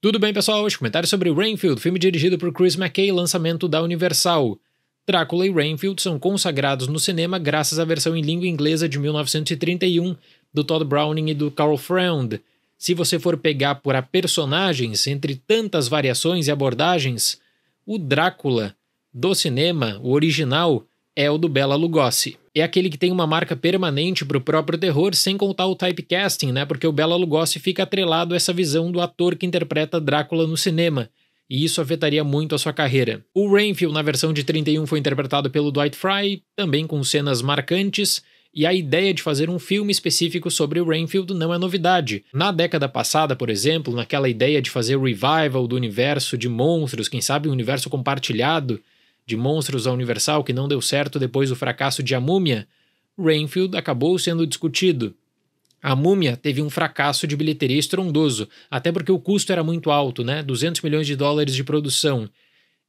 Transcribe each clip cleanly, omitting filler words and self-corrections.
Tudo bem, pessoal? Hoje comentário sobre Renfield, filme dirigido por Chris McKay, lançamento da Universal. Drácula e Renfield são consagrados no cinema graças à versão em língua inglesa de 1931 do Todd Browning e do Carl Freund. Se você for pegar por personagens, entre tantas variações e abordagens, o Drácula do cinema, o original, é o do Bela Lugosi. É aquele que tem uma marca permanente para o próprio terror, sem contar o typecasting, né? Porque o Bela Lugosi fica atrelado a essa visão do ator que interpreta Drácula no cinema, e isso afetaria muito a sua carreira. O Renfield, na versão de 31, foi interpretado pelo Dwight Frye, também com cenas marcantes, e a ideia de fazer um filme específico sobre o Renfield não é novidade. Na década passada, por exemplo, naquela ideia de fazer o revival do universo de monstros, quem sabe um universo compartilhado de monstros da Universal que não deu certo depois do fracasso de A Múmia, Renfield acabou sendo discutido. A Múmia teve um fracasso de bilheteria estrondoso, até porque o custo era muito alto, né? 200 milhões de dólares de produção.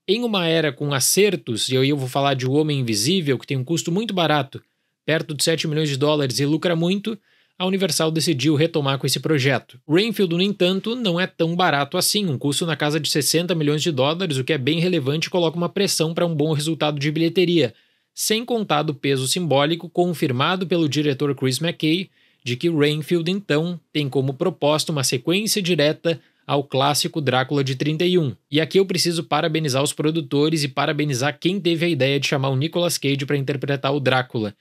Em uma era com acertos, e aí eu vou falar de O Homem Invisível, que tem um custo muito barato, perto de 7 milhões de dólares e lucra muito, a Universal decidiu retomar com esse projeto. Renfield, no entanto, não é tão barato assim, um custo na casa de 60 milhões de dólares, o que é bem relevante e coloca uma pressão para um bom resultado de bilheteria, sem contar do peso simbólico confirmado pelo diretor Chris McKay, de que Renfield, então, tem como proposta uma sequência direta ao clássico Drácula de 31. E aqui eu preciso parabenizar os produtores e parabenizar quem teve a ideia de chamar o Nicolas Cage para interpretar o Drácula.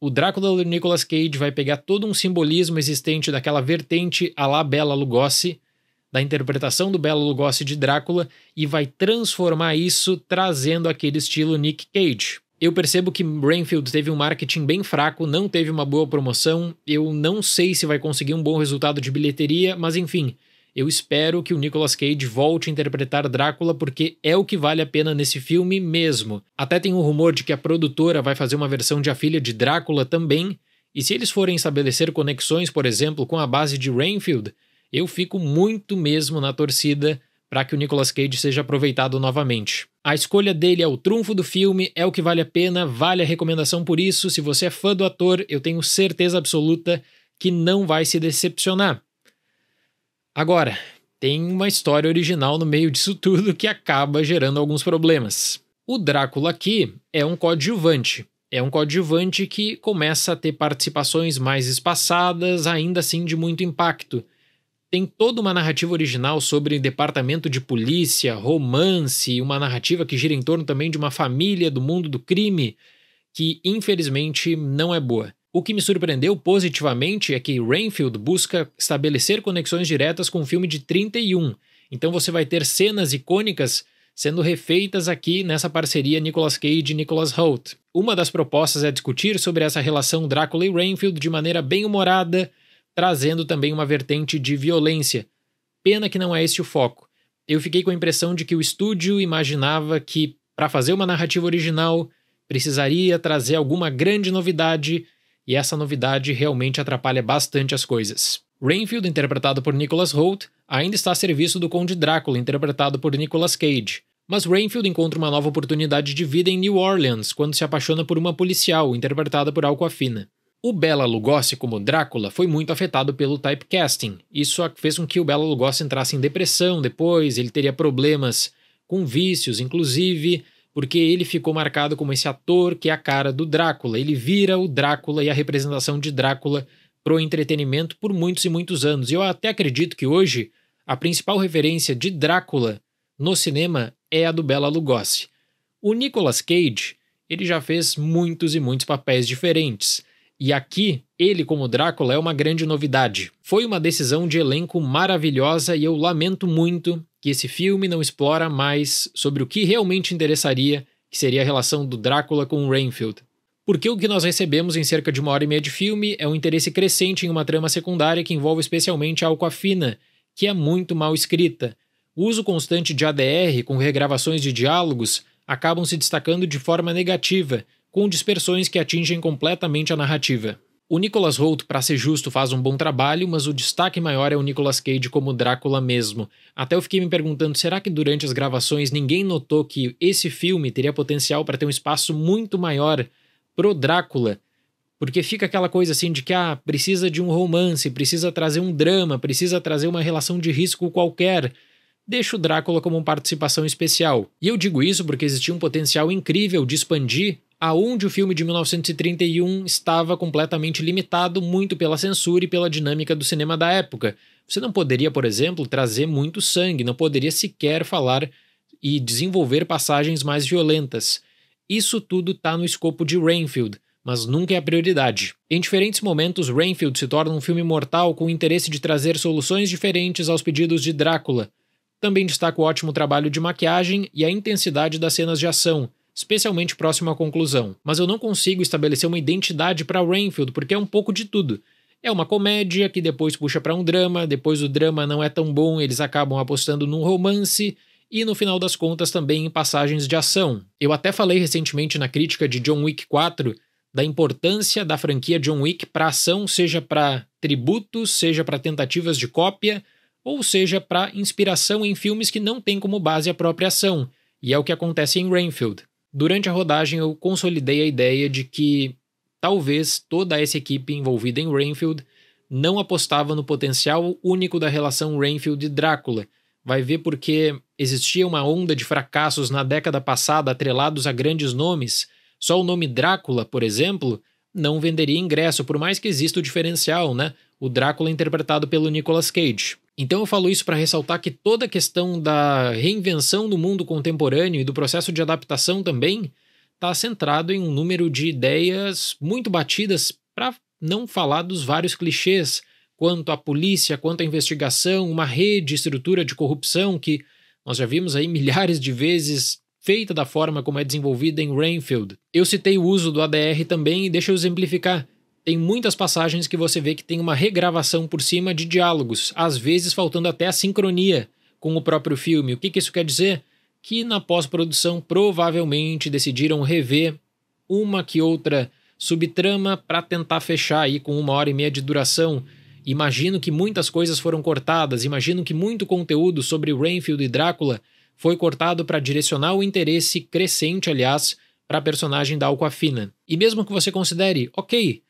O Drácula do Nicolas Cage vai pegar todo um simbolismo existente daquela vertente à la Bela Lugosi, da interpretação do Bela Lugosi de Drácula, e vai transformar isso trazendo aquele estilo Nick Cage. Eu percebo que Renfield teve um marketing bem fraco, não teve uma boa promoção, eu não sei se vai conseguir um bom resultado de bilheteria, mas enfim, eu espero que o Nicolas Cage volte a interpretar Drácula porque é o que vale a pena nesse filme mesmo. Até tem um rumor de que a produtora vai fazer uma versão de A Filha de Drácula também, e se eles forem estabelecer conexões, por exemplo, com a base de Renfield, eu fico muito mesmo na torcida para que o Nicolas Cage seja aproveitado novamente. A escolha dele é o trunfo do filme, é o que vale a pena, vale a recomendação por isso. Se você é fã do ator, eu tenho certeza absoluta que não vai se decepcionar. Agora, tem uma história original no meio disso tudo que acaba gerando alguns problemas. O Drácula aqui é um coadjuvante. É um coadjuvante que começa a ter participações mais espaçadas, ainda assim de muito impacto. Tem toda uma narrativa original sobre departamento de polícia, romance, uma narrativa que gira em torno também de uma família do mundo do crime, que infelizmente não é boa. O que me surpreendeu positivamente é que Renfield busca estabelecer conexões diretas com o filme de 31. Então você vai ter cenas icônicas sendo refeitas aqui nessa parceria Nicolas Cage e Nicholas Hoult. Uma das propostas é discutir sobre essa relação Drácula e Renfield de maneira bem humorada, trazendo também uma vertente de violência. Pena que não é esse o foco. Eu fiquei com a impressão de que o estúdio imaginava que, para fazer uma narrativa original, precisaria trazer alguma grande novidade, e essa novidade realmente atrapalha bastante as coisas. Renfield, interpretado por Nicholas Hoult, ainda está a serviço do Conde Drácula, interpretado por Nicolas Cage. Mas Renfield encontra uma nova oportunidade de vida em New Orleans, quando se apaixona por uma policial, interpretada por Awkwafina. O Bela Lugosi, como Drácula, foi muito afetado pelo typecasting. Isso fez com que o Bela Lugosi entrasse em depressão depois, ele teria problemas com vícios, inclusive, porque ele ficou marcado como esse ator que é a cara do Drácula. Ele vira o Drácula e a representação de Drácula pro entretenimento por muitos e muitos anos. E eu até acredito que hoje a principal referência de Drácula no cinema é a do Bela Lugosi. O Nicolas Cage, ele já fez muitos e muitos papéis diferentes. E aqui, ele como Drácula é uma grande novidade. Foi uma decisão de elenco maravilhosa e eu lamento muito que esse filme não explora mais sobre o que realmente interessaria, que seria a relação do Drácula com o Renfield. Porque o que nós recebemos em cerca de 1h30 de filme é um interesse crescente em uma trama secundária que envolve especialmente a Awkwafina, que é muito mal escrita. O uso constante de ADR com regravações de diálogos acabam se destacando de forma negativa, com dispersões que atingem completamente a narrativa. O Nicholas Hoult, para ser justo, faz um bom trabalho, mas o destaque maior é o Nicolas Cage como Drácula mesmo. Até eu fiquei me perguntando, será que durante as gravações ninguém notou que esse filme teria potencial para ter um espaço muito maior pro Drácula? Porque fica aquela coisa assim de que precisa de um romance, precisa trazer um drama, precisa trazer uma relação de risco qualquer. deixa o Drácula como uma participação especial. E eu digo isso porque existia um potencial incrível de expandir aonde o filme de 1931 estava completamente limitado muito pela censura e pela dinâmica do cinema da época. Você não poderia, por exemplo, trazer muito sangue, não poderia sequer falar e desenvolver passagens mais violentas. Isso tudo está no escopo de Renfield, mas nunca é a prioridade. Em diferentes momentos, Renfield se torna um filme mortal com o interesse de trazer soluções diferentes aos pedidos de Drácula. Também destaca o ótimo trabalho de maquiagem e a intensidade das cenas de ação, especialmente próximo à conclusão. Mas eu não consigo estabelecer uma identidade para Renfield porque é um pouco de tudo. É uma comédia que depois puxa para um drama, depois o drama não é tão bom, eles acabam apostando num romance e no final das contas também em passagens de ação. Eu até falei recentemente na crítica de John Wick 4 da importância da franquia John Wick para ação, seja para tributos, seja para tentativas de cópia, ou seja para inspiração em filmes que não têm como base a própria ação, e é o que acontece em Renfield. Durante a rodagem eu consolidei a ideia de que talvez toda essa equipe envolvida em Renfield não apostava no potencial único da relação Renfield e Drácula. Vai ver porque existia uma onda de fracassos na década passada atrelados a grandes nomes. Só o nome Drácula, por exemplo, não venderia ingresso, por mais que exista o diferencial, né? O Drácula interpretado pelo Nicolas Cage. Então eu falo isso para ressaltar que toda a questão da reinvenção do mundo contemporâneo e do processo de adaptação também está centrado em um número de ideias muito batidas, para não falar dos vários clichês quanto à polícia, quanto à investigação, uma rede, estrutura de corrupção que nós já vimos aí milhares de vezes feita da forma como é desenvolvida em Renfield. Eu citei o uso do ADR também e deixa eu exemplificar. Tem muitas passagens que você vê que tem uma regravação por cima de diálogos, às vezes faltando até a sincronia com o próprio filme. O que isso quer dizer? Que na pós-produção provavelmente decidiram rever uma que outra subtrama para tentar fechar aí com 1h30 de duração. Imagino que muitas coisas foram cortadas, imagino que muito conteúdo sobre Renfield e Drácula foi cortado para direcionar o interesse crescente, aliás, para a personagem da Awkwafina. E mesmo que você considere, ok,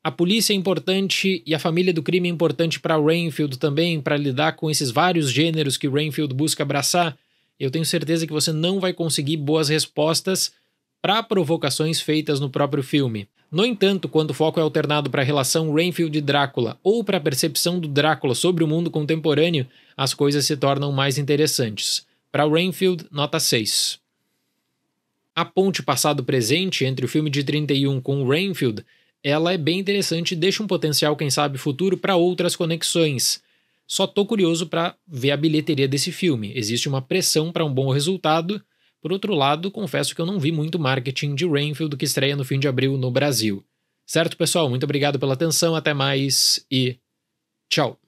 a polícia é importante e a família do crime é importante para Renfield também, para lidar com esses vários gêneros que Renfield busca abraçar, eu tenho certeza que você não vai conseguir boas respostas para provocações feitas no próprio filme. No entanto, quando o foco é alternado para a relação Renfield e Drácula ou para a percepção do Drácula sobre o mundo contemporâneo, as coisas se tornam mais interessantes. Para Renfield, nota 6. A ponte passado-presente entre o filme de 31 com o Renfield, ela é bem interessante e deixa um potencial, quem sabe, futuro para outras conexões. Só tô curioso para ver a bilheteria desse filme. Existe uma pressão para um bom resultado. Por outro lado, confesso que eu não vi muito marketing de Renfield que estreia no fim de abril no Brasil. Certo, pessoal? Muito obrigado pela atenção, até mais e tchau!